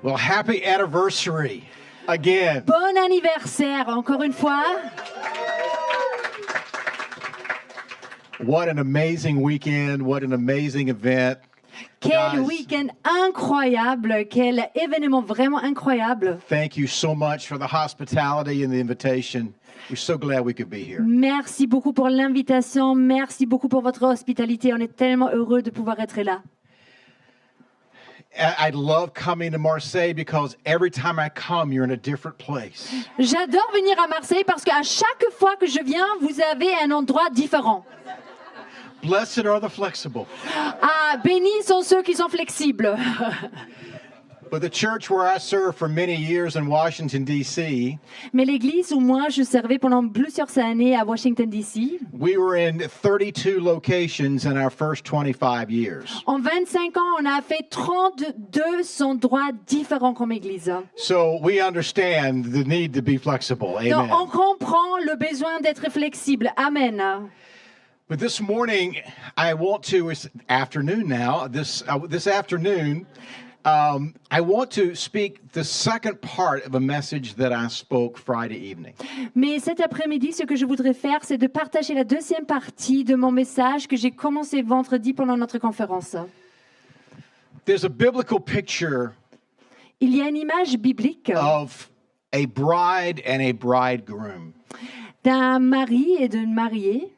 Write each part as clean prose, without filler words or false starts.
Well, happy anniversary again. Bon anniversaire, encore une fois. What an amazing weekend. What an amazing event. Quel Guys. week-end incroyable, quel événement vraiment incroyable. Thank you so much for the hospitality and the invitation. We're so glad we could be here. Merci beaucoup pour l'invitation, merci beaucoup pour votre hospitalité. On est tellement heureux de pouvoir être là. I love coming to Marseille because every time I come, you're in a different place. J'adore venir à Marseille parce qu'à chaque fois que je viens, vous avez un endroit différent. Blessed are the flexible. Ah, bénis sont ceux qui sont flexibles. But the church where I served for many years in Washington, D.C., Mais l'église où moi je servais pendant plusieurs années à Washington D.C., we were in 32 locations in our first 25 years. en 25 ans, on a fait 32 endroits différents comme église. So we understand the need to be flexible. Donc Amen. on comprend le besoin d'être flexible. Amen. But this morning, I want to, it's afternoon now, this afternoon, I want to speak the second part of a message that I spoke Friday evening. Mais cet après-midi, ce que je voudrais faire, c'est de partager la deuxième partie de mon message que j'ai commencé vendredi pendant notre conférence. There's a biblical picture Il y a une image biblique of a bride and a bridegroom. d'un mari et d'une mariée.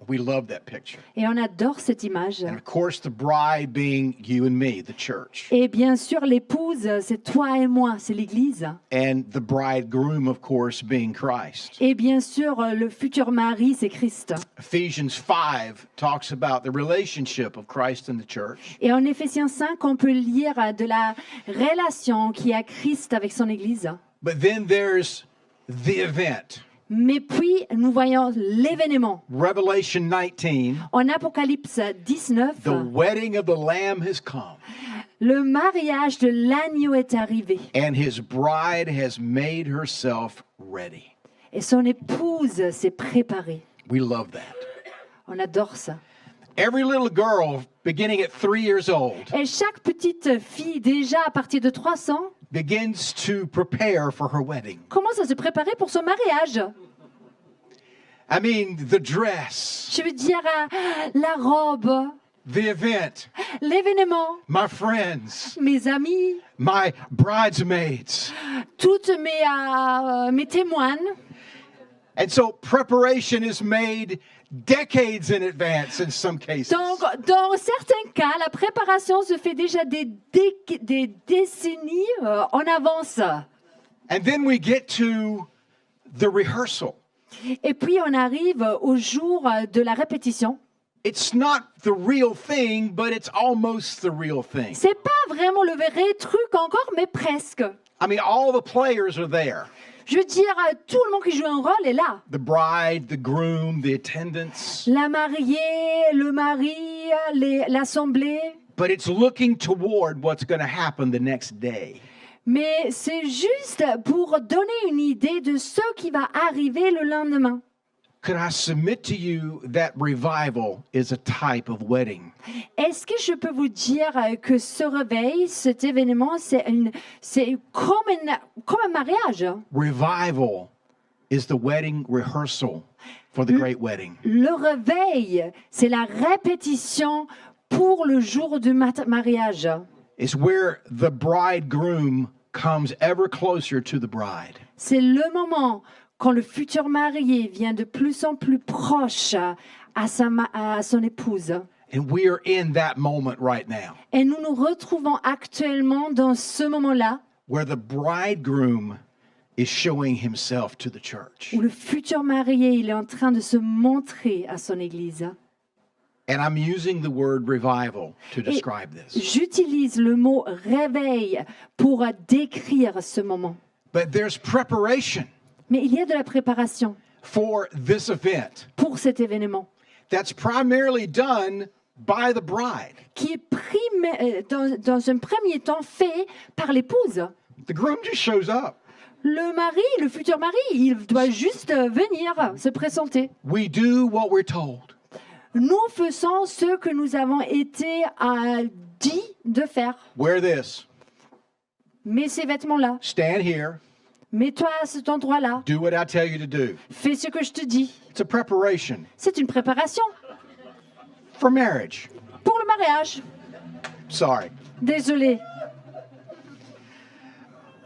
We love that picture. Et on adore cette image. And of course, the bride being you and me, the church. Et bien sûr, l'épouse, c'est toi et moi, c'est l'Église. And the bridegroom, of course, being Christ. Et bien sûr, le futur mari, c'est Christ. Ephesians 5 talks about the relationship of Christ and the church. Et en Éphésiens 5, on peut lire de la relation qu'il y a Christ avec son Église. But then there's the event. Mais puis, nous voyons l'événement. Revelation 19, En Apocalypse 19, the wedding of the Lamb has come, le mariage de l'agneau est arrivé. and his bride has made herself ready. Et son épouse s'est préparée. We love that. On adore ça. Every little girl, beginning at 3 years old, Et chaque petite fille, déjà à partir de 300, begins to prepare for her wedding. commence à se préparer pour son mariage. I mean, the dress, Je veux dire, la robe, the event, l'événement, my friends, mes amis, my bridesmaids. toutes mes témoins. And so preparation is made decades in advance in some cases. Donc, dans certains cas, la préparation se fait déjà des décennies en avance. And then we get to the rehearsal. Et puis, on arrive au jour de la répétition. It's not the real thing, but it's almost the real thing. C'est pas vraiment le vrai truc encore, mais presque. I mean, all the players are there. Je veux dire, tout le monde qui joue un rôle est là. The bride, the groom, the attendants. La mariée, le mari, l'assemblée. But it's looking toward what's going to happen the next day. Mais c'est juste pour donner une idée de ce qui va arriver le lendemain. Could I submit to you that revival is a type of wedding? Est-ce que je peux vous dire que ce réveil, cet événement, c'est comme un mariage? Revival is the wedding rehearsal for the great wedding. Le réveil, c'est la répétition pour le jour du mariage. It's where the bridegroom comes ever closer to the bride. C'est le moment quand le futur marié vient de plus en plus proche à son épouse. And we are in that moment right now, Et nous nous retrouvons actuellement dans ce moment-là where the bridegroom is showing himself to the church. où le futur marié il est en train de se montrer à son église. And I'm using the word revival to Et describe this. j'utilise le mot réveil pour décrire ce moment. But there's preparation Mais il y a de la préparation for this event pour cet événement that's primarily done by the bride. qui est dans un premier temps fait par l'épouse. The groom just shows up. Le mari, le futur mari, il doit juste venir se présenter. We do what we're told. Nous faisons ce que nous avons été dit de faire. Wear this. mets ces vêtements-là, stand here, mets-toi à cet endroit-là, do what I tell you to do. fais ce que je te dis. It's a preparation C'est une préparation for marriage. pour le mariage. Sorry. Désolé.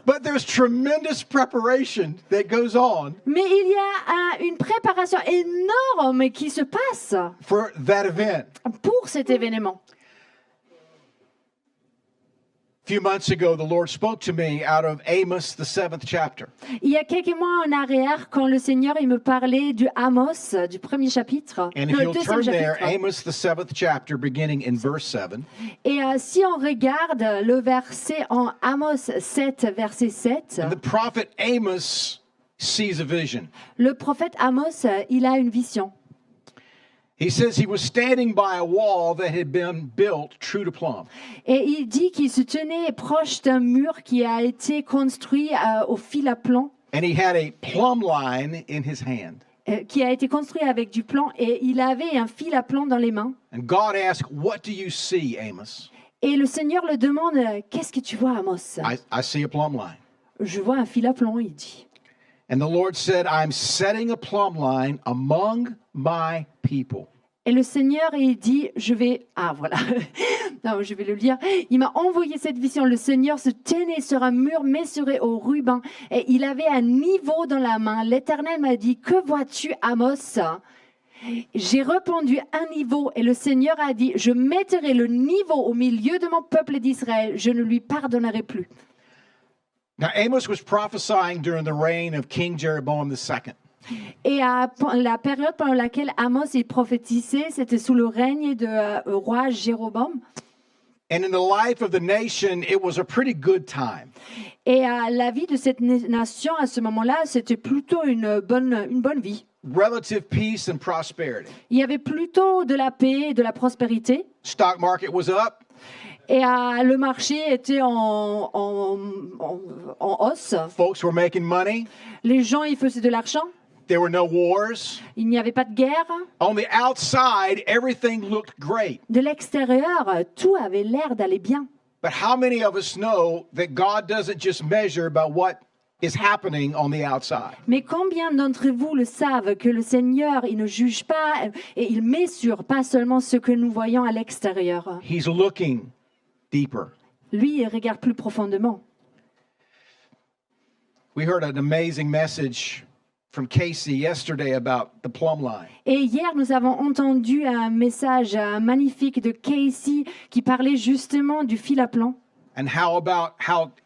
But there's tremendous preparation that goes on Mais il y a une préparation énorme qui se passe for that event. pour cet événement. A few months ago, the Lord spoke to me out of Amos, the 7th chapter. Il y a quelques mois en arrière, quand le Seigneur il me parlait du Amos, du premier chapitre, And if le you'll deuxième turn there, chapitre. Amos, the 7th chapter, beginning in verse 7. Et si on regarde le verset en Amos 7, verset 7, And the prophet Amos sees a vision. le prophète Amos, il a une vision. He says he was standing by a wall that had been built true to plumb. Et il dit qu'il se tenait proche d'un mur qui a été construit au fil à plomb, And he had a plumb line in his hand. qui a été construit avec du plomb, et il avait un fil à plomb dans les mains. And God asked, "What do you see, Amos?" Et le Seigneur le demande, qu'est-ce que tu vois, Amos? I see a plumb line. Je vois un fil à plomb, il dit. And the Lord said, "I'm setting a plumb line among my people." Et le Seigneur, il dit, je vais... Ah, voilà. Non, je vais le lire. Il m'a envoyé cette vision. Le Seigneur se tenait sur un mur mesuré au ruban et il avait un niveau dans la main. L'Éternel m'a dit, que vois-tu, Amos? J'ai répondu, un niveau. Et le Seigneur a dit, je mettrai le niveau au milieu de mon peuple d'Israël. Je ne lui pardonnerai plus. Now, Amos was prophesying during the reign of King Jeroboam II. Et la période pendant laquelle Amos il prophétisait, c'était sous le règne de roi Jéroboam. And in the life of the nation, it was a pretty good time. Et la vie de cette nation à ce moment-là, c'était plutôt une bonne vie. Relative peace and prosperity. Il y avait plutôt de la paix et de la prospérité. Stock market was up. Et le marché était en hausse. Folks were making money. Les gens, ils faisaient de l'argent. There were no wars. Il n'y avait pas de guerre. On the outside, everything looked great. De l'extérieur, tout avait l'air d'aller bien. But how many of us know that God doesn't just measure by what is happening on the outside? Mais combien d'entre vous le savent que le Seigneur, il ne juge pas et il mesure pas seulement ce que nous voyons à l'extérieur. He's looking deeper. Lui, il regarde plus profondément. We heard an amazing message from Casey yesterday about the plumb line. Et hier, nous avons entendu un message magnifique de Casey qui parlait justement du fil à plomb. And how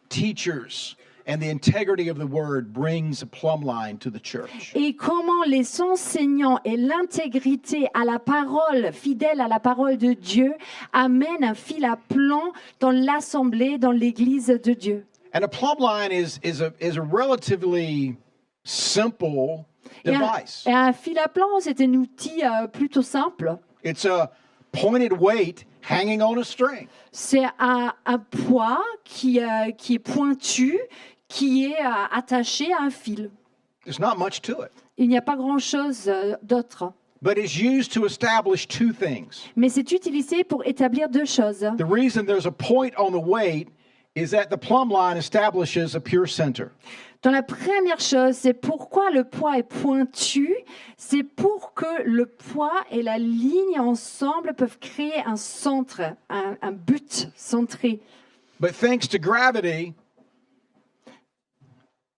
teachers and the integrity of the word brings a plumb line to the church. Et comment les enseignants et l'intégrité à la parole, fidèle à la parole de Dieu, amènent un fil à plomb dans l'assemblée, dans l'église de Dieu. And a plumb line is a relatively simple Et device. un fil à plomb, c'est un outil plutôt simple. It's a pointed weight hanging on a string. C'est un poids qui est pointu, qui est attaché à un fil. There's not much to it. Il n'y a pas grand-chose d'autre. But it's used to establish two things. Mais c'est utilisé pour établir deux choses. The reason there's a point on the weight is that the plumb line establishes a pure center. Dans la première chose, c'est pourquoi le poids est pointu. C'est pour que le poids et la ligne ensemble peuvent créer un centre, un but centré. But thanks to gravity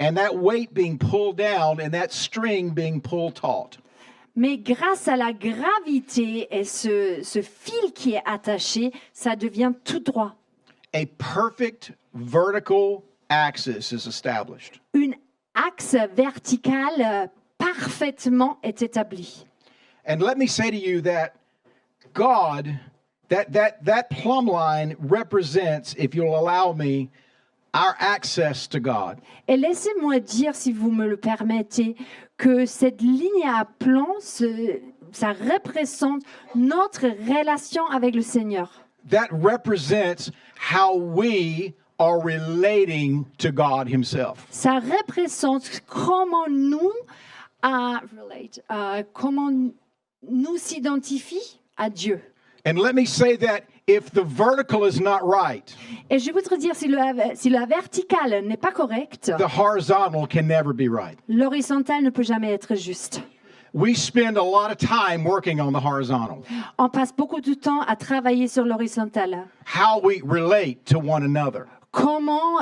and that weight being pulled down and that string being pulled taut, Mais grâce à la gravité et ce fil qui est attaché, ça devient tout droit. a perfect vertical axis is established. Une axe vertical parfaitement est établi. And let me say to you that God, that plumb line represents, if you'll allow me, our access to God. Et laissez-moi dire, si vous me le permettez, que cette ligne à plomb, ça représente notre relation avec le Seigneur. That represents how we are relating to God Himself. Ça représente comment nous comment nous s'identifie à Dieu. And let me say that if the vertical is not right, Et je voudrais dire, si la verticale n'est pas correcte, the horizontal can never be right. l'horizontale ne peut jamais être juste. We spend a lot of time working on the horizontal, On passe beaucoup de temps à travailler sur l'horizontale. how we relate to one another. Comment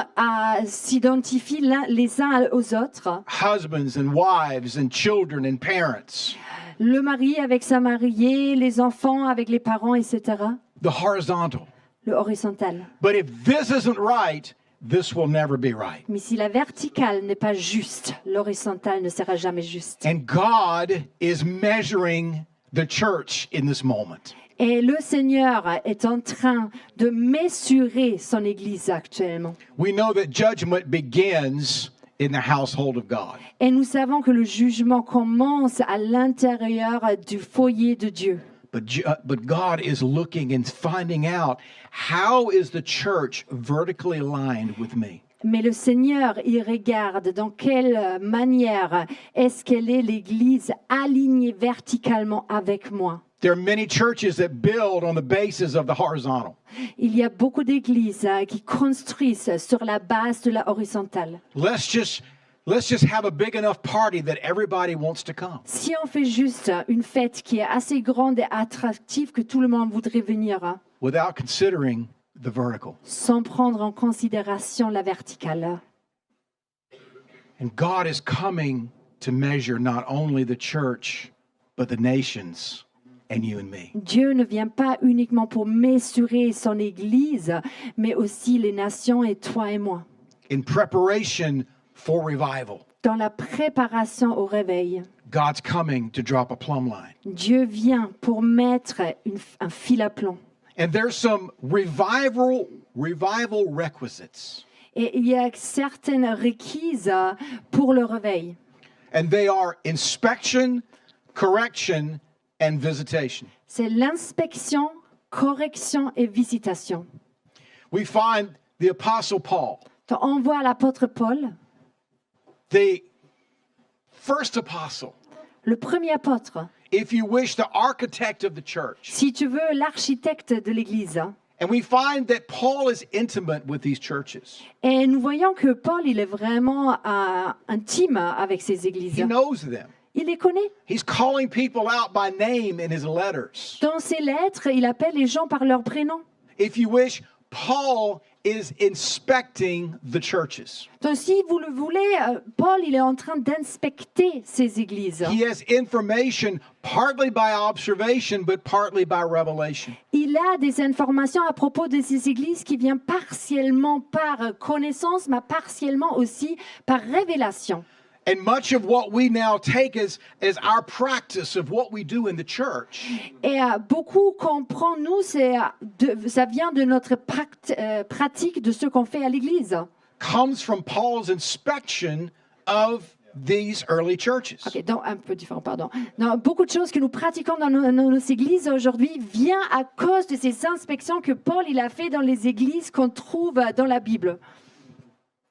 s'identifient les uns aux autres. Husbands and wives and children and parents. Le mari avec sa mariée, les enfants avec les parents, etc. The horizontal. Le horizontal. But if this isn't right, this will never be right. Mais si la verticale n'est pas juste, l'horizontale ne sera jamais juste. And God is measuring the church in this moment. Et le Seigneur est en train de mesurer son Église actuellement. We know that judgment begins in the household of God. Et nous savons que le jugement commence à l'intérieur du foyer de Dieu. But God is looking and finding out, how is the church vertically aligned with me? Mais le Seigneur, il regarde dans quelle manière est-ce qu'elle est l'Église alignée verticalement avec moi. There are many churches that build on the basis of the horizontal. Il y a beaucoup d'églises qui construisent sur la base de la horizontale. Let's just have a big enough party that everybody wants to come. Si on fait juste une fête qui est assez grande et attractive que tout le monde voudrait venir, Without considering the vertical. sans prendre en considération la verticale. And God is coming to measure not only the church, but the nations and you and me. Dieu ne vient pas uniquement pour mesurer son Église, mais aussi les nations et toi et moi. In preparation for revival, Dans la préparation au réveil, God's coming to drop a plumb line. Dieu vient pour mettre un fil à plomb. And there's some revival requisites. Et il y a certaines requises pour le réveil. And they are inspection, correction, and visitation. C'est l'inspection, correction et visitation. We find the Apostle Paul, Donc, on voit l'apôtre Paul, the first apostle, le premier apôtre, if you wish, the architect of the church. si tu veux, l'architecte de l'Église. And we find that Paul is intimate with these churches. Et nous voyons que Paul, il est vraiment intime avec ces églises. He knows them. Il les connaît. He's calling people out by name in his letters. Dans ses lettres, il appelle les gens par leur prénom. If you wish, Paul is inspecting the churches. Donc, si vous le voulez, Paul, il est en train d'inspecter ces églises. He has information partly by observation, but partly by revelation. Il a des informations à propos de ces églises qui viennent partiellement par connaissance, mais partiellement aussi par révélation. And much of what we now take as our practice of what we do in the church Et beaucoup qu'on prend, nous, ça vient de notre pratique de ce qu'on fait à l'église. comes from Paul's inspection of these early churches. Ok, donc un peu différent, pardon. Donc, beaucoup de choses que nous pratiquons dans nos églises aujourd'hui vient à cause de ces inspections que Paul il a fait dans les églises qu'on trouve dans la Bible.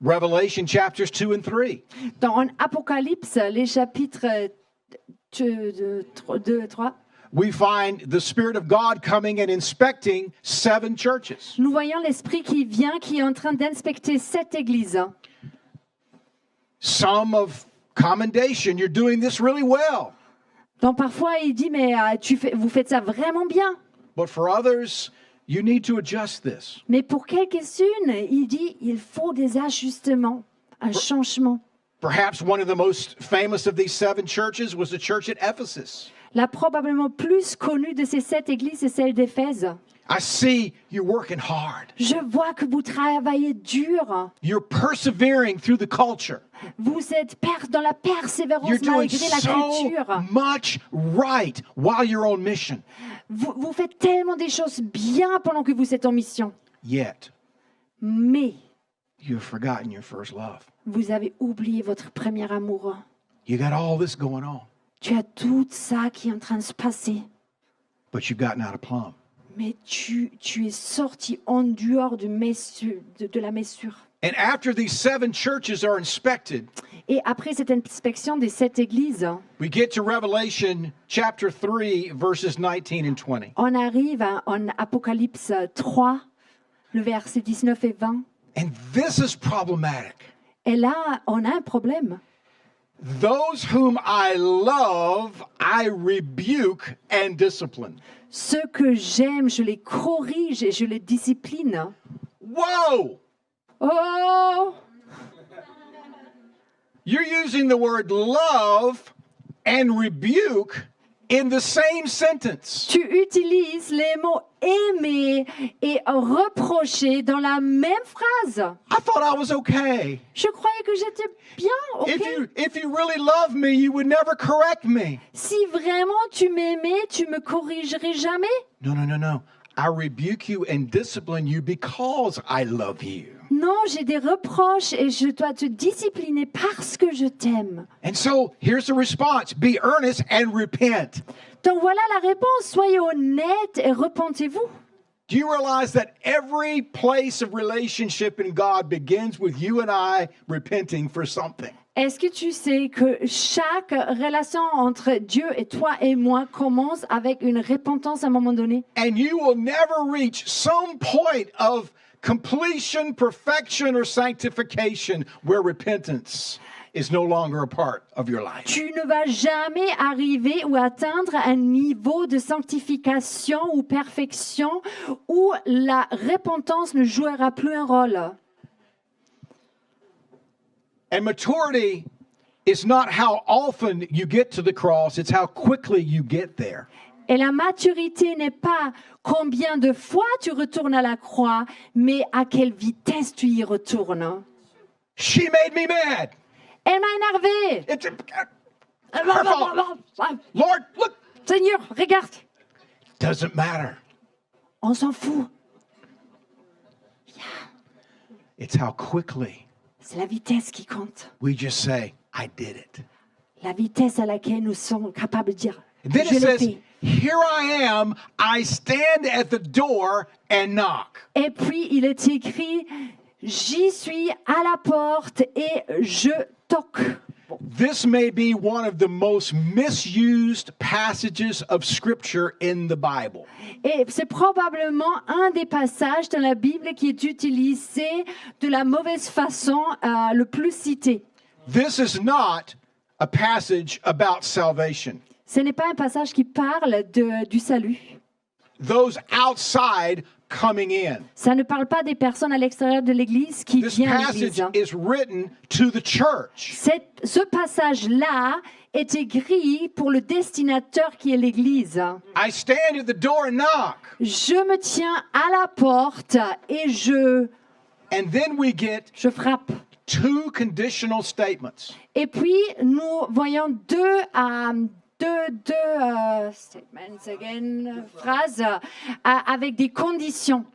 Revelation chapters 2 and 3. Dans Apocalypse, les chapitres 2, 3, We find the Spirit of God coming and inspecting 7 churches. nous voyons l'Esprit qui vient, qui est en train d'inspecter 7 églises. Some of commendation, you're doing this really well. Donc parfois, il dit, mais vous faites ça vraiment bien. But for others, you need to adjust this. Mais pour quelques-unes, il dit, il faut des ajustements, un changement. Perhaps one of the most famous of these 7 churches was the church at Ephesus. La probablement plus connue de ces 7 églises est celle d'Éphèse. I see you're working hard. Je vois que vous travaillez dur. You're persevering through the culture. Vous êtes dans la persévérance You're doing malgré la so culture. much right while you're on mission. Vous faites tellement des choses bien pendant que vous êtes en mission. Yet, Mais you've forgotten your first love. vous avez oublié votre premier amour. You got all this going on, Tu as tout ça qui est en train de se passer. but you've gotten out of plumb. Mais tu es sorti en dehors de la messure. And after these 7 churches are inspected, Et après cette inspection des 7 églises, we get to Revelation chapter 3, verses 19 and 20. on arrive en Apocalypse 3, le verset 19 et 20. And this is problematic. Et là, on a un problème. Those whom I love, I rebuke and discipline. Ceux que j'aime, je les corrige et je les discipline. Whoa! Oh! You're using the word love and rebuke in the same sentence. Tu utilises les mots aimer et reprocher dans la même phrase. I thought I was okay. Je croyais que j'étais bien, ok? If you really love me, you would never correct me. Si vraiment tu m'aimais, tu me corrigerais jamais? No. I rebuke you and discipline you because I love you. Non, j'ai des reproches et je dois te discipliner parce que je t'aime. And so here's the response. Be earnest and repent. Donc voilà la réponse. Soyez honnêtes et repentez-vous. Do you realize that every place of relationship in God begins with you and I repenting for something? Est-ce que tu sais que chaque relation entre Dieu et toi et moi commence avec une repentance à un moment donné? And you will never reach some point of completion, perfection, or sanctification where repentance is no longer a part of your life. Tu ne vas jamais arriver ou atteindre un niveau de sanctification ou perfection où la repentance ne jouera plus un rôle. And maturity is not how often you get to the cross, it's how quickly you get there. Et la maturité n'est pas combien de fois tu retournes à la croix, mais à quelle vitesse tu y retournes. She made me mad. Elle m'a énervé. It's her fault. Lord, look. Seigneur, regarde. Doesn't matter. On s'en fout. It's how quickly C'est la vitesse qui compte. we just say, I did it. La vitesse à laquelle nous sommes capables de dire, And then je it l'ai says, fait. here I am, I stand at the door and knock. Et puis, il est écrit, j'y suis à la porte et je toque. This may be one of the most misused passages of scripture in the Bible. Et c'est probablement un des passages dans la Bible qui est utilisé de la mauvaise façon le plus cité. This is not a passage about salvation. Ce n'est pas un passage qui parle du salut. Those outside coming in. Ça ne parle pas des personnes à l'extérieur de l'Église qui This viennent à passage l'Église. is written to the church. Ce passage-là est écrit pour le destinateur qui est l'Église. I stand at the door and knock. Je me tiens à la porte et je And then we get frappe. 2 conditional statements. Et puis, nous voyons deux statements again, phrases avec des conditions.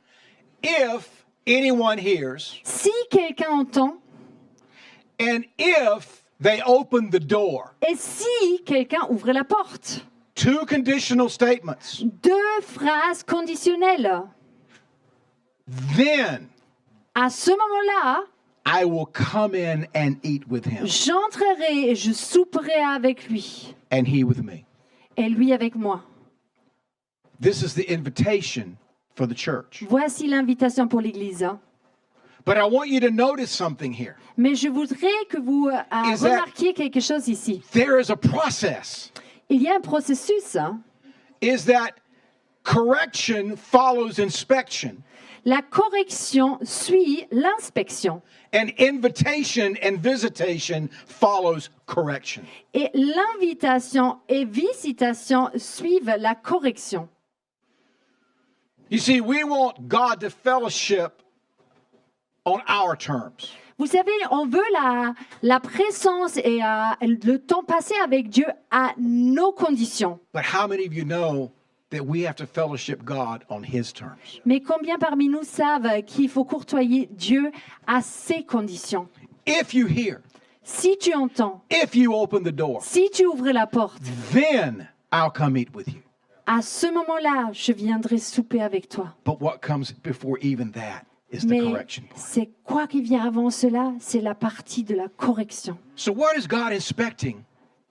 If anyone hears, Si quelqu'un entend and if they open the door. et si quelqu'un ouvre la porte. 2 conditional statements. 2 phrases conditionnelles. Then À ce moment-là, I will come in and eat with him, j'entrerai et je souperai avec lui and he with me. et lui avec moi. This is the invitation for the church. Voici l'invitation pour l'Église. But I want you to notice something here. Mais je voudrais que vous Is that- remarquiez quelque chose ici. There is a process. Il y a un processus. Is that correction follows inspection, La correction suit l'inspection. and invitation and visitation follows correction. Et l'invitation et visitation suivent la correction. You see, we want God to fellowship on our terms. Vous savez, on veut la présence et le temps passé avec Dieu à nos conditions. But how many of you know that we have to fellowship God on his terms? Mais combien parmi nous savent qu'il faut courtoyer Dieu à ses conditions? If you hear, Si tu entends, if you open the door, si tu ouvres la porte, then I'll come eat with you. à ce moment-là, je viendrai souper avec toi. But what comes before even that? is the Mais correction part. c'est quoi qui vient avant cela? C'est la partie de la correction. So what is God inspecting?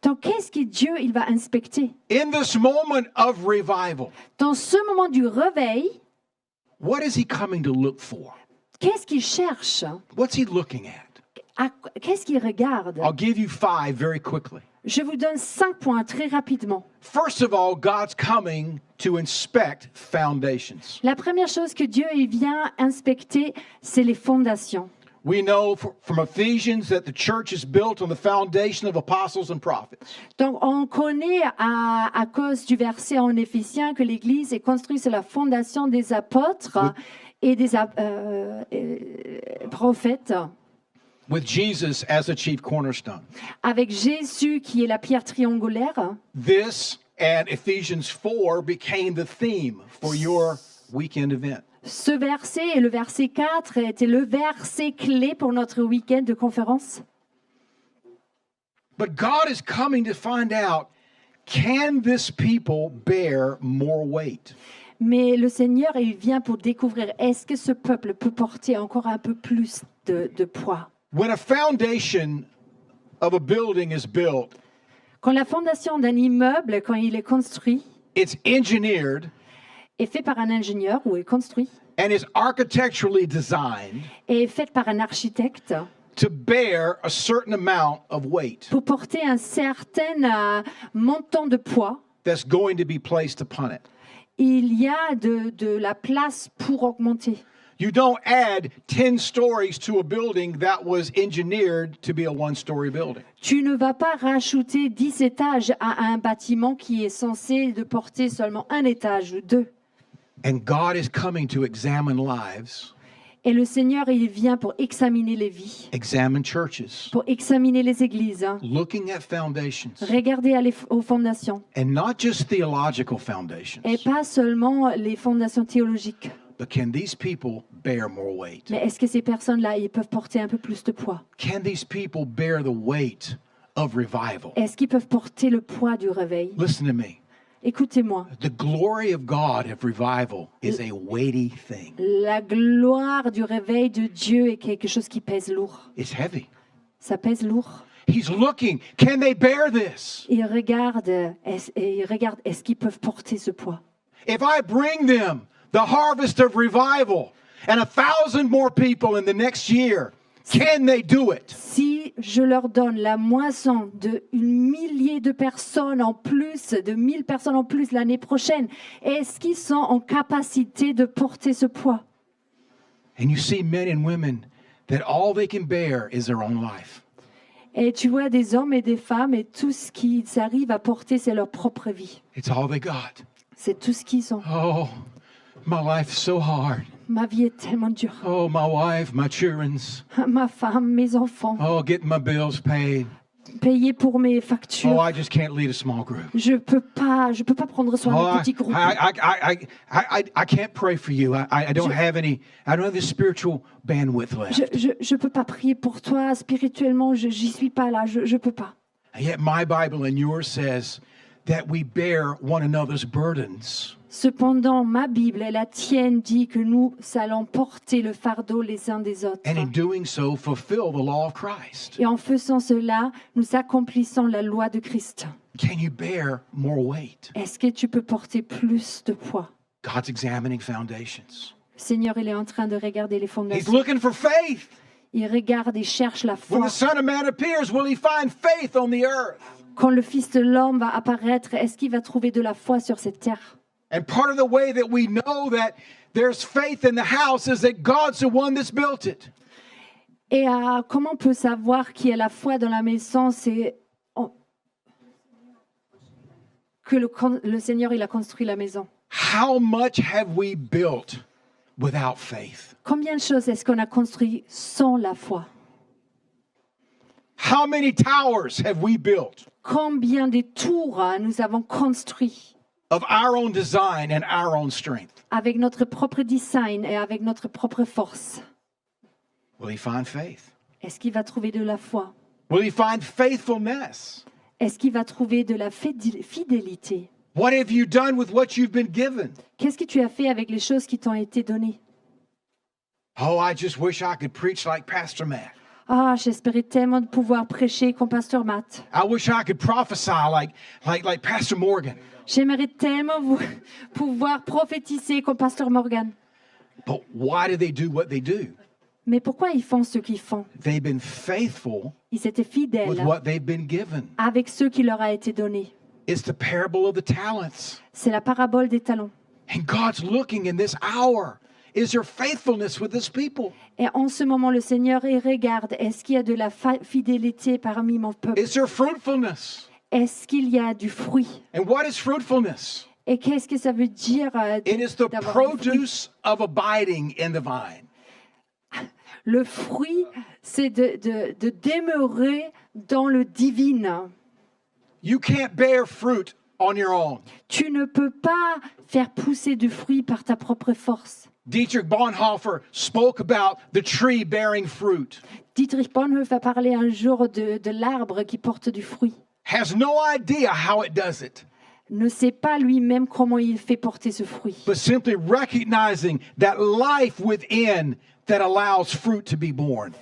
Donc, qu'est-ce que Dieu il va inspecter? In this moment of revival, Dans ce moment du réveil, what is he coming to look for? qu'est-ce qu'il cherche? What's he looking at? Qu'est-ce qu'il regarde? I'll give you 5 very quickly. Je vous donne 5 points très rapidement. First of all, God's coming to inspect foundations. La première chose que Dieu il vient inspecter, c'est les fondations. We know from Ephesians that the church is built on the foundation of apostles and prophets. Donc, on connaît à cause du verset en Éphésiens que l'Église est construite sur la fondation des apôtres et des prophètes, With Jesus as a chief cornerstone. avec Jésus qui est la pierre triangulaire. This and Ephesians 4 became the theme for your weekend event. Ce verset et le verset 4 était le verset clé pour notre week-end de conférence. But God is coming to find out, can this people bear more weight? Mais le Seigneur, il vient pour découvrir, est-ce que ce peuple peut porter encore un peu plus de poids? When a foundation of a building is built, Quand la fondation d'un immeuble, quand il est construit, it's engineered est fait par un ingénieur ou est construit and is architecturally designed et est fait par un architecte to bear a certain amount of weight pour porter un certain montant de poids. that's going to be placed upon it. Il y a de la place pour augmenter. You don't add 10 stories to a building that was engineered to be a one-story building. Tu ne vas pas rajouter 10 étages à un bâtiment qui est censé de porter seulement un étage ou 2. And God is coming to examine lives, Et le Seigneur, il vient pour examiner les vies, examine churches, pour examiner les églises, looking at foundations, regarder aux fondations. and not just theological foundations, Et pas seulement les fondations théologiques. but can these people bear more weight? Mais est-ce que ces personnes-là, ils peuvent porter un peu plus de poids? Can these people bear the weight of revival? Est-ce qu'ils peuvent porter le poids du réveil? Listen to me. Écoutez-moi. The glory of God of revival is a weighty thing. La gloire du réveil de Dieu est quelque chose qui pèse lourd. It's heavy. Ça pèse lourd. He's looking. Can they bear this? Il regarde, est-ce qu'ils peuvent porter ce poids? If I bring them the harvest of revival and 1,000 more people in the next year, can they do it? Si je leur donne la moisson de 1 000 de personnes en plus, de 1 000 personnes en plus l'année prochaine, est-ce qu'ils sont en capacité de porter ce poids? And you see men and women that all they can bear is their own life. Et tu vois des hommes et des femmes et tout ce qu'ils arrivent à porter, c'est leur propre vie. It's all they got. C'est tout ce qu'ils ont. Oh, my life's so hard. Ma vie est tellement dure. Oh, my wife, my children's. Ma femme, mes enfants, Oh, getting my bills paid. payer pour mes Oh, factures. I just can't lead a small group. Je peux pas prendre soin Oh, d'un petit groupe. I can't pray for you. I don't have the spiritual bandwidth left. Je peux pas prier pour toi spirituellement. J'y suis pas là. Je peux pas. And yet my Bible and yours says that we bear one another's burdens. Cependant, ma Bible et la tienne dit que nous allons porter le fardeau les uns des autres. And in doing so, fulfill the law of Christ. Et en faisant cela, nous accomplissons la loi de Christ. Can you bear more weight? Est-ce que tu peux porter plus de poids? God's examining foundations. Le Seigneur, il est en train de regarder les He's fondations. looking for faith. Il regarde et cherche la When foi. the Son of Man appears, will he find faith on the earth? Quand le Fils de l'homme va apparaître, est-ce qu'il va trouver de la foi sur cette terre? And part of the way that we know that there's faith in the house is that God's the one that's built it. Et comment on peut savoir qu'il y a la foi dans la maison? C'est que le Seigneur, il a construit la maison. How much have we built without faith? Combien de choses est-ce qu'on a construit sans la foi? How many towers have we built Combien de tours nous avons construits of our own design and our own strength? avec notre propre design et avec notre propre force? Will he find faith? Est-ce qu'il va trouver de la foi? Will he find faithfulness? Est-ce qu'il va trouver de la fidélité? What have you done with what you've been given? Qu'est-ce que tu as fait avec les choses qui t'ont été données? Oh, I just wish I could preach like Pastor Matt. Ah, j'espérais tellement de pouvoir prêcher comme Pasteur Matt. I wish I could prophesy like Pastor Morgan. J'aimerais tellement pouvoir prophétiser comme Pasteur Morgan. But why do they do what they do? Mais pourquoi ils font ce qu'ils font? They've been faithful Ils étaient with fidèles what they've been given. avec ce qui leur a été donné. It's the parable of the talents. C'est la parabole des talents. And God's looking in this hour. Is there faithfulness with this people? Et en ce moment, le Seigneur il regarde, est-ce qu'il y a de la fidélité parmi mon peuple? Is there fruitfulness? Est-ce qu'il y a du fruit? And what is fruitfulness? Et qu'est-ce que ça veut dire It is the d'avoir du fruit? produce of abiding in the vine. Le fruit, c'est de demeurer dans le divin. You can't bear fruit on your own. Tu ne peux pas faire pousser du fruit par ta propre force. Dietrich Bonhoeffer spoke about the tree bearing fruit. Dietrich Bonhoeffer a parlé un jour de l'arbre qui porte du fruit. Has no idea how it does it, Ne sait pas lui-même comment il fait porter ce fruit. but simply recognizing that life within that allows fruit to be born.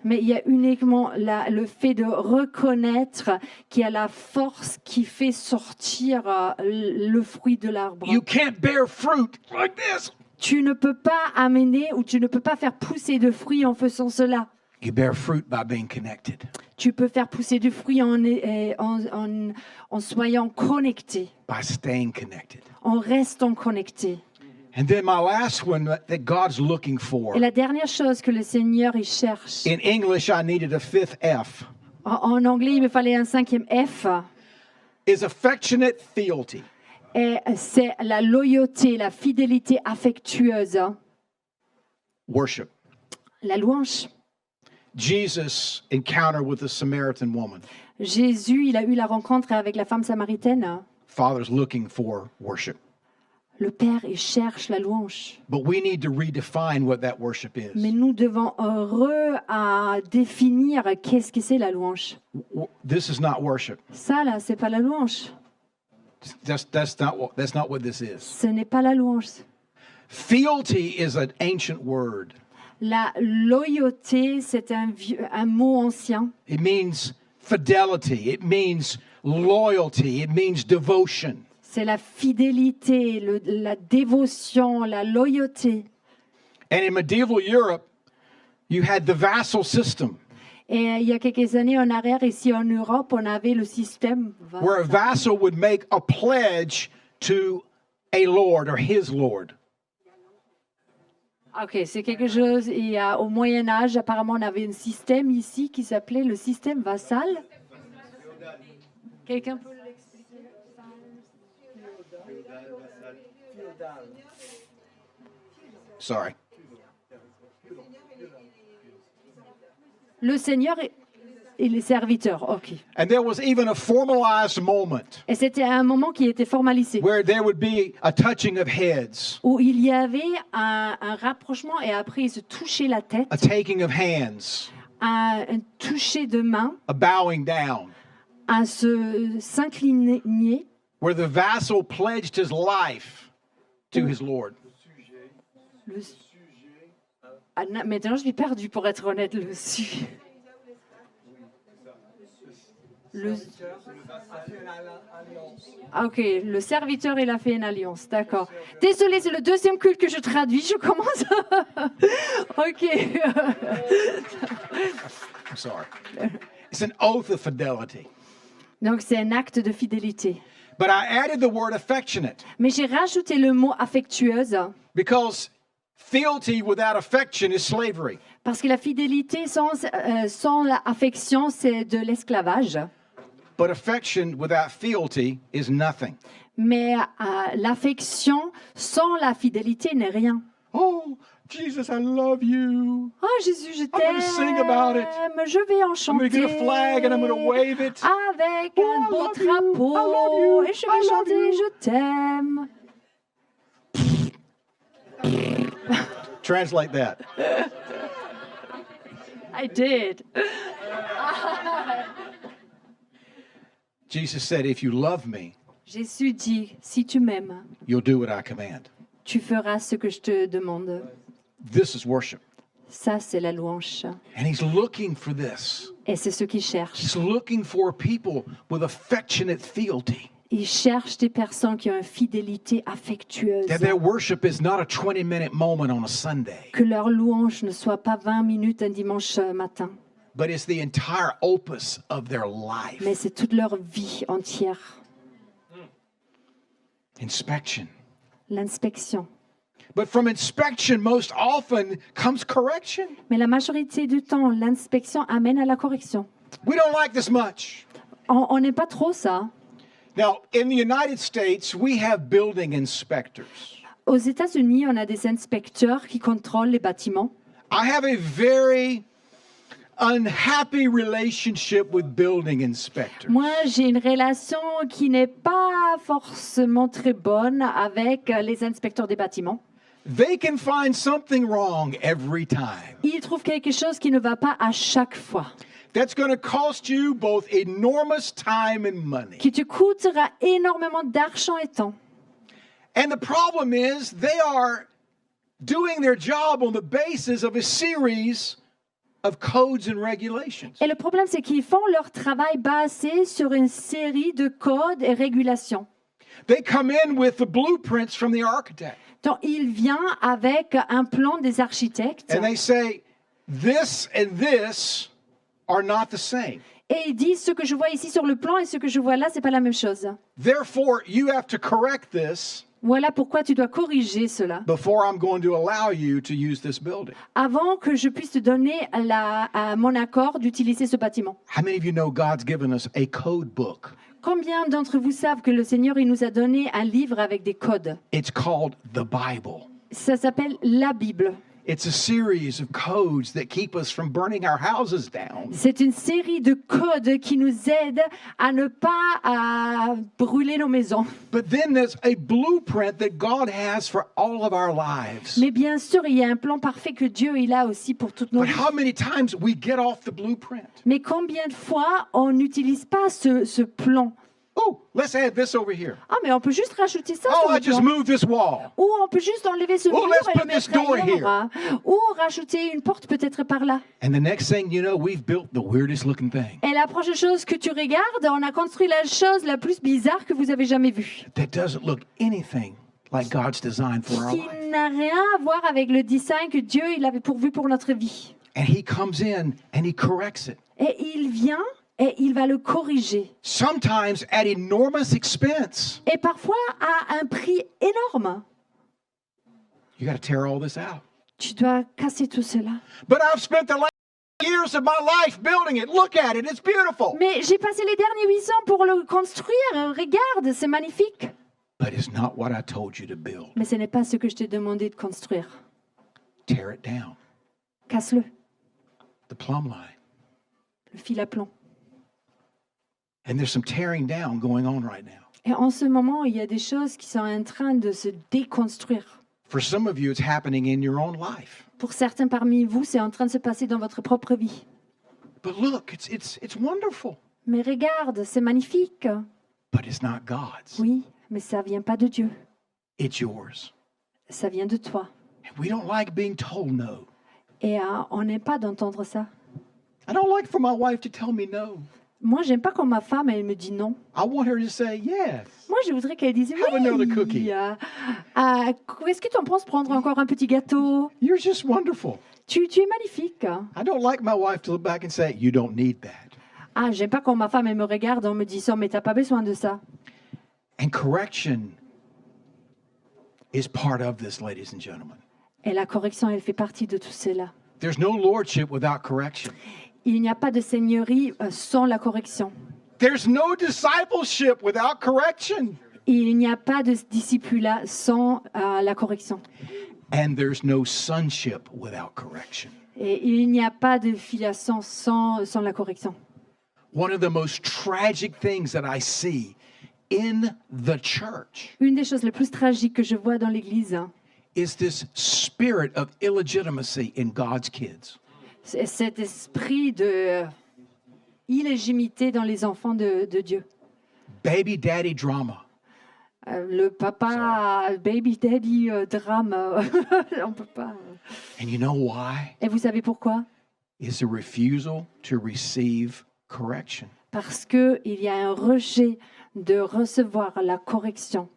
Mais il y a uniquement le fait de reconnaître qu'il y a la force qui fait sortir le fruit de l'arbre. You can't bear fruit like this. Tu ne peux pas amener ou tu ne peux pas faire pousser de fruits en faisant cela. You bear fruit by being connected. Tu peux faire pousser du fruit en soyant connecté, By staying connected. en restant connecté. And then my last one that God's looking for. Et la dernière chose que le Seigneur il cherche, In English, I needed a fifth F. en anglais il me fallait un cinquième F, Is affectionate fealty. et c'est la loyauté, la fidélité affectueuse, Worship. la louange. Jesus' encounter with the Samaritan woman. Jésus, il a eu la rencontre avec la femme samaritaine. Father's looking for worship. Le Père, il cherche la louange. But we need to redefine what that worship Mais is. nous devons définir qu'est-ce que c'est la louange. This is not worship. Ça, là, c'est pas la louange. That's not what this is. Ce n'est pas la louange. Fealty is an ancient word. La loyauté, c'est un mot ancien. It means fidelity. It means loyalty. It means devotion. C'est la fidélité, la dévotion, la loyauté. And in medieval Europe, you had the vassal system, Et il y a quelques années en arrière, ici en Europe, on avait le système where a vassal would make a pledge to a lord or his lord. Ok, c'est quelque chose. Il y a, au Moyen Âge, apparemment, on avait un système ici qui s'appelait le système vassal. Quelqu'un peut l'expliquer? Sorry. Le Seigneur et les serviteurs. Ok. And there was even a formalized moment Et c'était un moment qui était formalisé, where there would be a touching of heads, où il y avait un rapprochement et après ils se touchaient la tête, a taking of hands, un toucher de main, a bowing down, à s'incliner. where the vassal pledged his life to his lord. Maintenant, je suis perdue pour être honnête. Ok, le serviteur, il a fait une alliance, d'accord. Désolée, c'est le deuxième culte que je traduis, je commence. Ok. I'm sorry. It's an oath of fidelity. Donc, c'est un acte de fidélité. But I added the word affectionate Mais j'ai rajouté le mot affectueuse, because fealty without affection is slavery. parce que la fidélité sans l'affection, c'est de l'esclavage. But affection without fealty is nothing. Mais l'affection sans la fidélité n'est rien. Oh, Jesus, I love you. Oh Jésus, je gonna sing about it. t'aime. Je vais en I'm going to chanter. get a flag and I'm going to wave it. Avec Oh, un I beau love you. I love drapeau. you. Et je I vais love chanter, you. je t'aime. Translate that. I did. Jesus said, if you love me, Jésus dit, si tu m'aimes, you'll do what I command. tu feras ce que je te demande. This is worship. Ça, c'est la louange. And he's looking for this. Et c'est ce qu'il cherche. He's looking for people with affectionate fealty. Il cherche des personnes qui ont une fidélité affectueuse. That their worship is not a 20-minute moment on a Sunday, Que leur louange ne soit pas 20 minutes un dimanche matin, but it's the entire opus of their life. mais c'est toute leur vie entière. Inspection. L'inspection. But from inspection, most often comes correction. Mais la majorité du temps, l'inspection amène à la correction. We don't like this much. On n'aime pas trop ça. Now, in the United States, we have building inspectors. Aux États-Unis, on a des inspecteurs qui contrôlent les bâtiments. I have a very unhappy relationship with building inspectors. Moi, j'ai une relation qui n'est pas forcément très bonne avec les inspecteurs des bâtiments. They can find something wrong every time. Ils trouvent quelque chose qui ne va pas à chaque fois, That's going to cost you both enormous time and money. qui te coûtera énormément d'argent et temps. And the problem is they are doing their job on the basis of a series of codes and regulations. Et le problème, c'est qu'ils font leur travail basé sur une série de codes et régulations. They come in with the blueprints from the architect. Donc, il vient avec un plan des architectes And they say, this and this are not the same. et ils disent ce que je vois ici sur le plan et ce que je vois là, c'est pas la même chose. Therefore, you have to correct this Voilà pourquoi tu dois corriger cela before I'm going to allow you to use this building. avant que je puisse te donner mon accord d'utiliser ce bâtiment. How many of you know God's given us a code book? Combien d'entre vous savent que le Seigneur il nous a donné un livre avec des codes? It's called the Bible. Ça s'appelle la Bible. It's a series of codes that keep us from burning our houses down. C'est une série de codes qui nous aident à ne pas brûler nos maisons. But then there's a blueprint that God has for all of our lives. Mais bien sûr, il y a un plan parfait que Dieu il a aussi pour toutes nos But vies. how many times we get off the blueprint? Mais combien de fois on n'utilise pas ce plan? Oh, let's add this over here. Ah, mais on peut juste rajouter ça Oh, sur I le just plan. moved this wall. Ou on peut juste enlever ce mur let's et le put this mettre door ailleurs. Ou rajouter une porte peut-être par là. And the next thing you know, we've built the weirdest looking thing Et la prochaine chose que tu regardes, on a construit la chose la plus bizarre que vous avez jamais vue. that doesn't look anything like God's design for our Qui life. n'a rien à voir avec le design que Dieu il avait pourvu pour notre vie. And He comes in and He corrects it. Et il vient et il va le corriger. Sometimes at enormous expense. Et parfois à un prix énorme. You got to tear all this out. Tu dois casser tout cela. But I've spent the last years of my life building it. Look at it. It's beautiful. Mais j'ai passé les derniers 8 ans pour le construire. Regarde, c'est magnifique. But it's not what I told you to build. Mais ce n'est pas ce que je t'ai demandé de construire. Tear it down. Casse-le, The plumb line. le fil à plomb. And there's some tearing down going on right now. Et en ce moment, il y a des choses qui sont en train de se déconstruire. For some of you, it's happening in your own life. Pour certains parmi vous, c'est en train de se passer dans votre propre vie. But look, it's wonderful. Mais regarde, c'est magnifique. But it's not God's. Oui, mais ça vient pas de Dieu. It's yours. Ça vient de toi. And we don't like being told no. Et on n'aime pas d'entendre ça. I don't like for my wife to tell me no. Moi, j'aime pas quand ma femme, elle me dit non. I want her to say yes. Moi, je voudrais qu'elle dise Have another cookie. oui. Est-ce que tu en penses prendre encore un petit gâteau? You're just wonderful. Tu es magnifique. I don't like my wife to look back and say, you don't need that. Ah, j'aime pas quand ma femme, elle me regarde, on me dit ça, mais t'as pas besoin de ça. And correction is part of this, ladies and gentlemen. Et la correction, elle fait partie de tout cela. There's no lordship without correction. Il n'y a pas de seigneurie sans la correction. There's no discipleship without correction. Il n'y a pas de discipulat sans la correction. And there's no sonship without correction. Et il n'y a pas de filiation sans la correction. One of the most tragic things that I see in the church Une des choses les plus tragiques que je vois dans l'Église, is this spirit of illegitimacy in God's kids. c'est cet esprit de illégimité dans les enfants de Dieu. Baby daddy drama. Le papa, baby daddy drame, on peut pas. And you know why? Et vous savez pourquoi? It's a refusal to receive correction. Parce que il y a un rejet de recevoir la correction.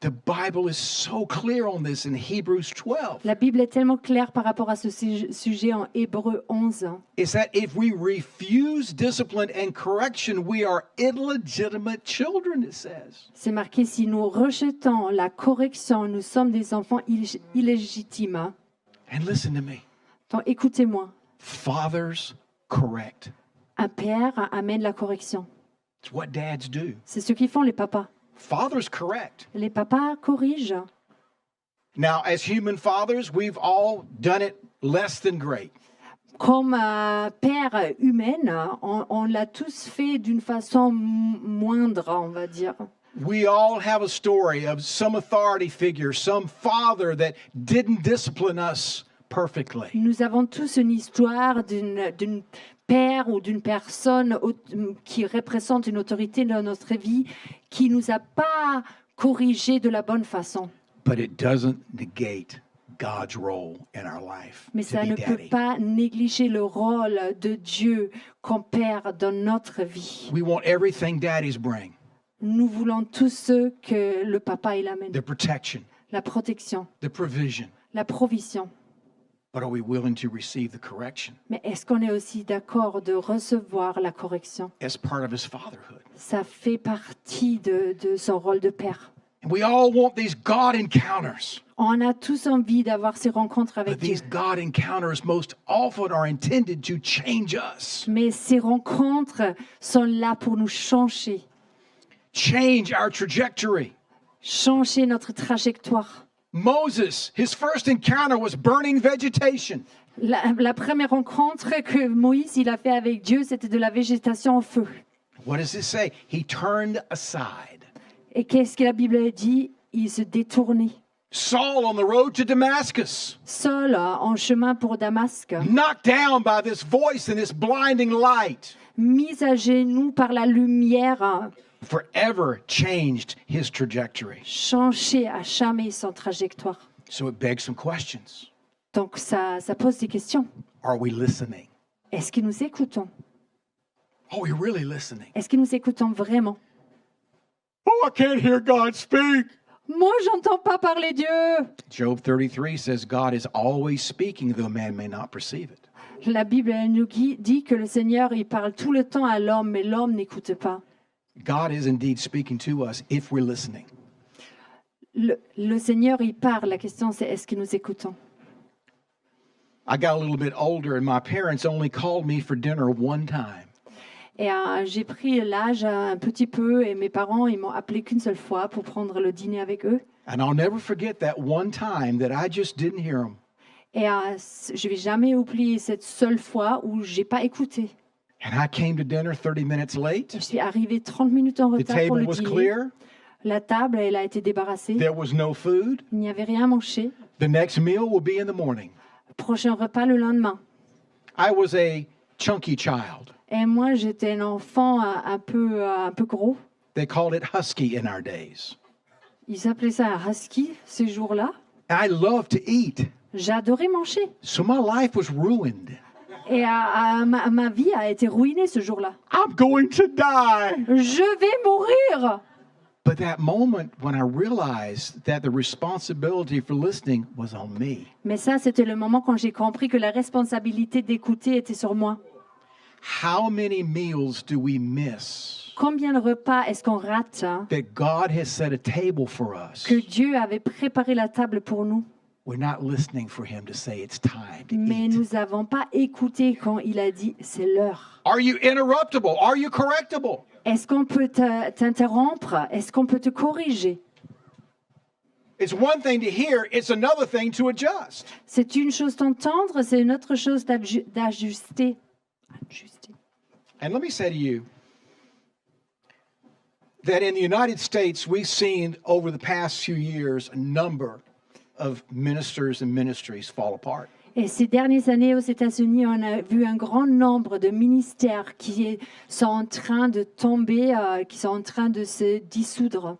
The Bible is so clear on this in Hebrews 12. La Bible est tellement claire par rapport à ce sujet en Hébreux 11. Is that if we refuse discipline and correction, we are illegitimate children, it says. C'est marqué, si nous rejetons la correction, nous sommes des enfants illégitimes. And listen to me. Donc écoutez-moi, Fathers correct. un père amène la correction. It's what dads do. C'est ce qu'ils font les papas. Fathers correct. Les papas corrigent. Now, as human fathers, we've all done it less than great. Comme père humaine, on l'a tous fait d'une façon moindre, on va dire. We all have a story of some authority figure, some father that didn't discipline us perfectly. Nous avons tous une histoire d'une père ou d'une personne qui représente une autorité dans notre vie qui nous a pas corrigé de la bonne façon. But it doesn't negate God's role in our life Mais to ça be ne peut daddy. pas négliger le rôle de Dieu comme père dans notre vie. We want everything daddies bring, Nous voulons tous ce que le papa il amène. the protection, La protection, the provision. la provision. But are we willing to receive the correction Mais est-ce qu'on est aussi d'accord de recevoir la correction? as part of his fatherhood? Ça fait partie de son rôle de père. And we all want these God encounters. On a tous envie d'avoir ces rencontres avec But Dieu. these God encounters most often are intended to change us, Mais ces rencontres sont là pour nous changer, change our trajectory. changer notre trajectoire. Moses, his first encounter was burning vegetation. La première rencontre que Moïse il a fait avec Dieu, c'était de la végétation en feu. What does it say? He turned aside. Et qu'est-ce que la Bible dit? Il se détournait. Saul on the road to Damascus, Seul en chemin pour Damasque, knocked down by this voice and this blinding light, mis à genoux par la lumière, forever changed his trajectory. changé à jamais son trajectoire. So it begs some questions. Donc ça pose des questions. Are we listening? Est-ce que nous écoutons? Are we really listening? Est-ce que nous écoutons vraiment? Oh, I can't hear God speak. Moi, j'entends pas parler Dieu. Job 33 says God is always speaking, though man may not perceive it. La Bible elle nous dit que le Seigneur, il parle tout le temps à l'homme, mais l'homme n'écoute pas. God is indeed speaking to us if we're listening. Le Seigneur, il parle. La question, c'est est-ce que nous écoutons? I got a little bit older, and my parents only called me for dinner one time. Et j'ai pris l'âge un petit peu et mes parents, ils m'ont appelé qu'une seule fois pour prendre le dîner avec eux. And I'll never forget that one time that I just didn't hear them. Et je vais jamais oublier cette seule fois où j'ai pas écouté. And I came to dinner 30 minutes late. Je suis arrivée 30 minutes en The retard pour table le was dîner. clear. La table, elle a été débarrassée. There was no food. Il n'y avait rien à manger. The next meal will be in the morning. Prochain repas le lendemain. I was a chunky child. Et moi, j'étais un enfant un peu gros. They called it husky in our days. Ils appelaient ça un husky ces jours-là. I loved to eat. J'adorais manger. So my life was ruined. Et ma vie a été ruinée ce jour-là. I'm going to die. Je vais mourir. But that moment when I realized that the responsibility for listening was on me. Mais ça, c'était le moment quand j'ai compris que la responsabilité d'écouter était sur moi. How many meals do we miss Combien de repas est-ce qu'on rate hein, that God has set a table for us? que Dieu avait préparé la table pour nous, We're not listening for him to say it's time to mais eat. nous n'avons pas écouté quand il a dit c'est l'heure. Are you interruptible? Are you correctable? Est-ce qu'on peut t'interrompre? Est-ce qu'on peut te corriger? It's one thing to hear, it's another thing to adjust. C'est une chose d'entendre, c'est une autre chose d'ajuster. And let me say to you that in the United States, we've seen over the past few years a number of ministers and ministries fall apart. Et ces dernières années aux États-Unis, on a vu un grand nombre de ministères qui sont en train de tomber, qui sont en train de se dissoudre.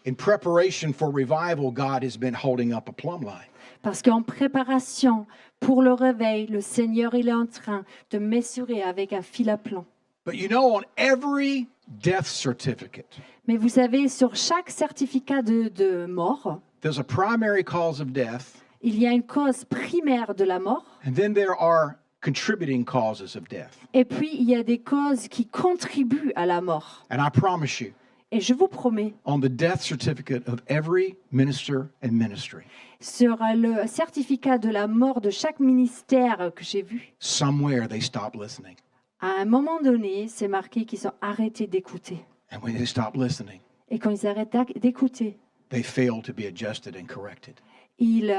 In preparation for revival, God has been holding up a plumb line. Parce qu'en préparation pour le réveil, le Seigneur, il est en train de mesurer avec un fil à plomb. But you know, on every death certificate, Mais vous savez, sur chaque certificat de mort, there's a primary cause of death, il y a une cause primaire de la mort, and then there are contributing causes of death. et puis il y a des causes qui contribuent à la mort. And I promise you, Et je vous promets, on the death certificate of every minister and ministry, sur le certificat de la mort de chaque ministère que j'ai vu, somewhere they stop listening. à un moment donné, c'est marqué qu'ils ont arrêté d'écouter. And when they stop listening, Et quand ils arrêtent d'écouter, they fail to be adjusted and corrected. ils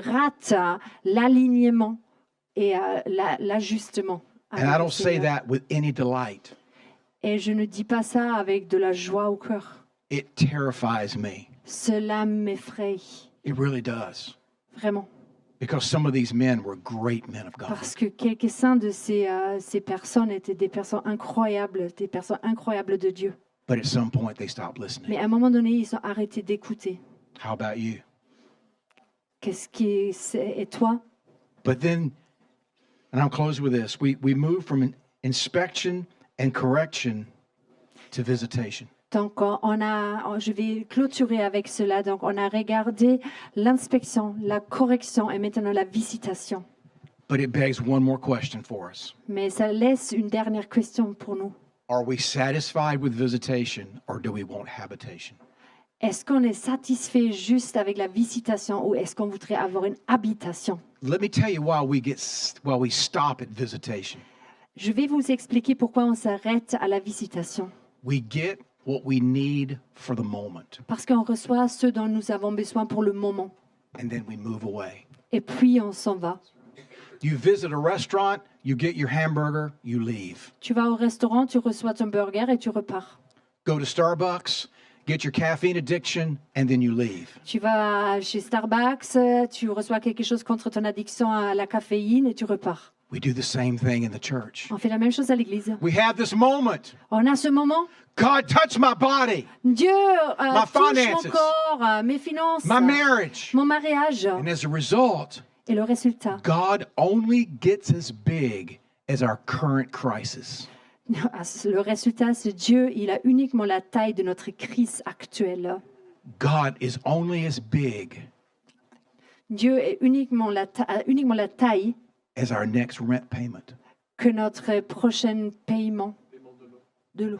ratent l'alignement et l'ajustement. And avec I le don't say Seigneur. that with any delight. Et je ne dis pas ça avec de la joie au cœur. It terrifies me. Cela m'effraie, It really does. vraiment. Because some of these men were great men of God. Parce que quelques-uns de ces personnes étaient des personnes incroyables de Dieu. But at some point, they stopped listening. Mais à un moment donné, ils ont arrêté d'écouter. How about you? Qu'est-ce qui c'est et toi? But then, and I'll close with this, we move from inspection and correction to visitation. Donc, je vais clôturer avec cela. Donc, on a regardé l'inspection, la correction et maintenant la visitation. But it begs one more question for us. Mais ça laisse une dernière question pour nous. Are we satisfied with visitation or do we want habitation? Est-ce qu'on est satisfait juste avec la visitation ou est-ce qu'on voudrait avoir une habitation? Let me tell you why we stop at visitation. Je vais vous expliquer pourquoi on s'arrête à la visitation. We get what we need for the moment, Parce qu'on reçoit ce dont nous avons besoin pour le moment. and then we move away. Et puis, on s'en va. You visit a restaurant, you get your hamburger, you leave. Tu vas au restaurant, tu reçois ton burger et tu repars. Go to Starbucks, get your caffeine addiction, and then you leave. Tu vas chez Starbucks, tu reçois quelque chose contre ton addiction à la caféine et tu repars. We do the same thing in the church. On fait la même chose à l'église. We have this moment. On a ce moment. God, touch my body, Dieu touche finances, mon corps, mes finances, my marriage. mon mariage. And as a result, Et le résultat, God only gets as big as our current crisis. le résultat, c'est Dieu, il a uniquement la taille de notre crise actuelle. God is only as big Dieu est uniquement la taille as our next rent payment. que notre prochain paiement de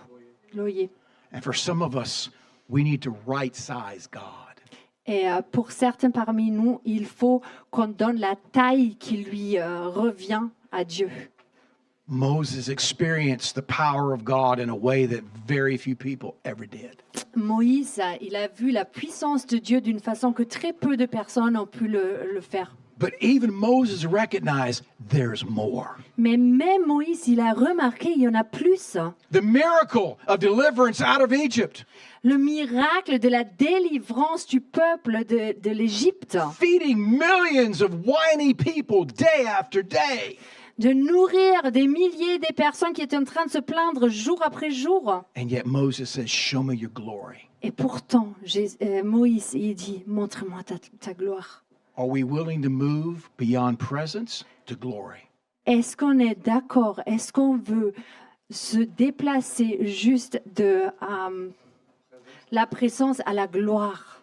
loyer. And for some of us, we need to right size God. Et pour certains parmi nous, il faut qu'on donne la taille qui lui revient à Dieu. Moses experienced the power of God in a way that very few people ever did. Moïse, il a vu la puissance de Dieu d'une façon que très peu de personnes ont pu le faire. But even Moses recognized there's more. Mais même Moïse, il a remarqué, il y en a plus. The miracle of deliverance out of Egypt, Le miracle de la délivrance du peuple de l'Égypte, feeding millions of whiny people day after day. de nourrir des milliers de personnes qui étaient en train de se plaindre jour après jour. And yet Moses says, show me your glory. Et pourtant, Moïse, il dit, montre-moi ta gloire. Are we willing to move beyond presence to glory? Est-ce qu'on est d'accord? Est-ce qu'on veut se déplacer juste de la présence à la gloire?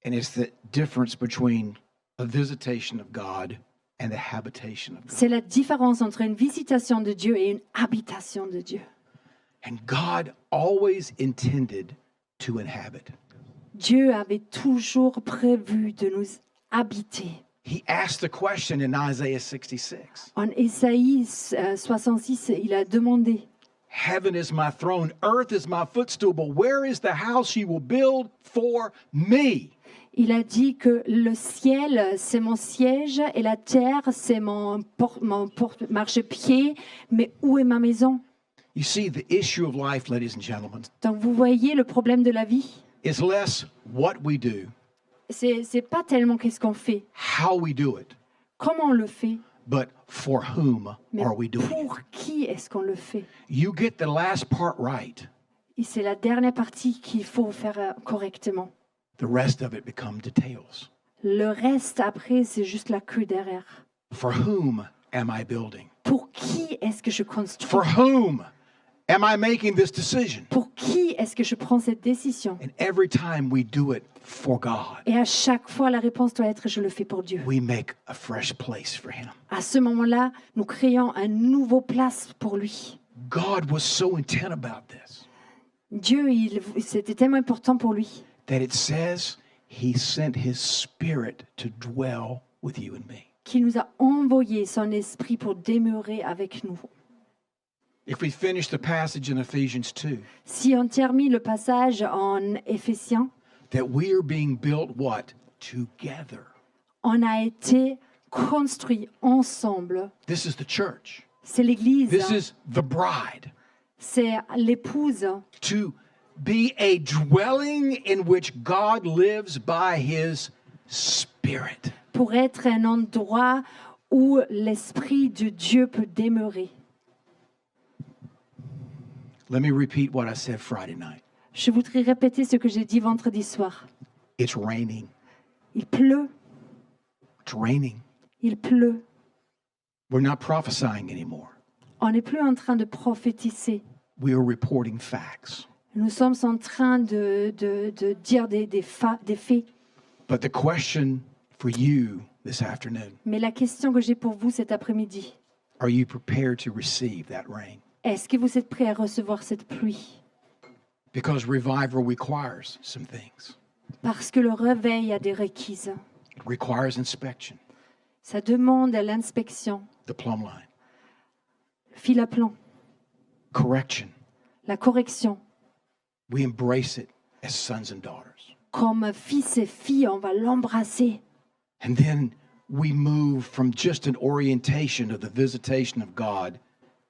And it's the difference between a visitation of God and the habitation of God. C'est la différence entre une visitation de Dieu et une habitation de Dieu. And God always intended to inhabit. Dieu avait toujours prévu de nous habiter. He asked the question in Isaiah 66. En Ésaïe 66, il a demandé, Heaven is my throne, earth is my footstool, but where is the house you will build for me? il a dit que le ciel, c'est mon siège et la terre, c'est mon marchepied, mais où est ma maison? You see, the issue of life, ladies and gentlemen, Donc vous voyez le problème de la vie? is less what we do, C'est pas tellement qu'est-ce qu'on fait, how we do it, comment on le fait, but for whom mais are we doing it? pour qui est-ce qu'on le fait? You get the last part right, Et c'est la dernière partie qu'il faut faire correctement. The rest of it become details. Le reste, après, c'est juste la queue derrière. For whom am I building? Pour qui est-ce que je construis? For whom am I making this decision? Pour qui est-ce que je prends cette décision? And every time we do it for God, Et à chaque fois, la réponse doit être je le fais pour Dieu. we make a fresh place for Him. À ce moment-là, nous créons un nouveau place pour lui. God was so intent about this Dieu, c'était tellement important pour lui that it says He sent His Spirit to dwell with you and me. qu'il nous a envoyé son esprit pour demeurer avec nous. If we finish the passage in Ephesians 2, Si on termine le passage en Éphésiens, that we are being built what? Together. on a été construits ensemble. This is the church. C'est l'Église, This is the bride. c'est l'épouse, To be a dwelling in which God lives by His Spirit. pour être un endroit où l'Esprit de Dieu peut demeurer. Let me repeat what I said Friday night. Je voudrais répéter ce que j'ai dit vendredi soir. It's raining. Il pleut, It's raining. il pleut. We're not prophesying anymore. On n'est plus en train de prophétiser. We are reporting facts. Nous sommes en train de dire des faits. But the question for you this afternoon, Mais la question que j'ai pour vous cet après-midi, are you prepared to receive that rain? est-ce que vous êtes prêts à recevoir cette pluie? Because revival requires some things. Parce que le réveil a des requises. It requires inspection, Ça demande à l'inspection, the plumb line, le fil à plomb, correction. la correction. We embrace it as sons and daughters. Comme fils et filles, on va l'embrasser. And then we move from just an orientation of the visitation of God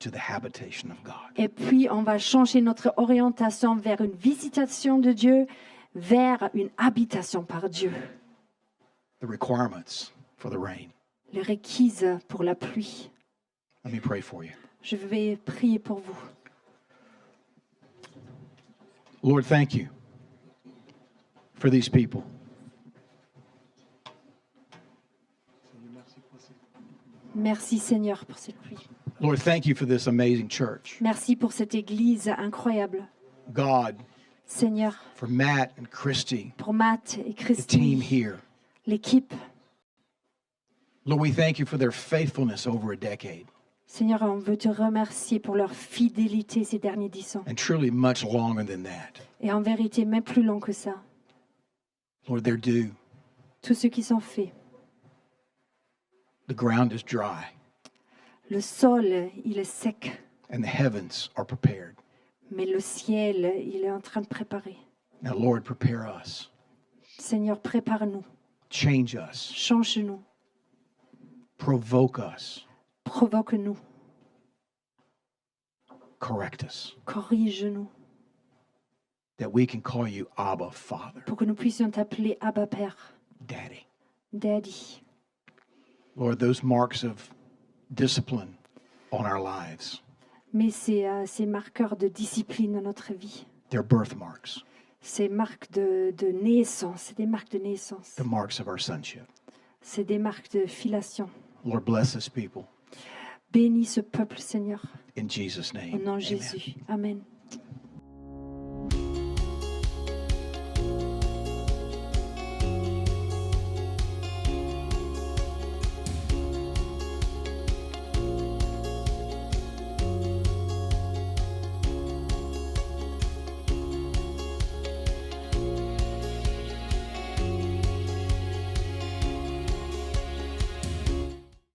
to the habitation of God. Et puis, on va changer notre orientation vers une visitation de Dieu, vers une habitation par Dieu. The requirements for the rain. Les requises pour la pluie. Let me pray for you. Je vais prier pour vous. Lord, thank you for these people. Merci Seigneur pour cette pluie. Lord, thank you for this amazing church. Merci pour cette église incroyable. God, Seigneur, for Matt and Christy, pour Matt et the team Christine, here. l'équipe. Lord, we thank you for their faithfulness over a decade Seigneur, on veut te remercier pour leur fidélité ces derniers 10 ans. and truly much longer than that. Et en vérité, même plus long que ça. Lord, they're due. Tout ce qui sont faits. The ground is dry Le sol, il est sec. and the heavens are prepared. Mais le ciel, il est en train de préparer. Now, Lord, prepare us. Seigneur, prépare-nous. Change us. Change-nous. Provoke us. Provoque-nous. Correct us. Corrige-nous. That we can call you Abba, Father, Pour que nous puissions t'appeler Abba Père, Daddy. Daddy. Lord, those marks of discipline on our lives, Mais ces marqueurs de discipline dans notre vie, they're birthmarks, ces marques de naissance, c'est des marques de naissance. the marks of our sonship. C'est des marques de filiation. Lord, bless this people. Bénis ce peuple, Seigneur, In Jesus' au name. nom de Amen. Jésus. Amen.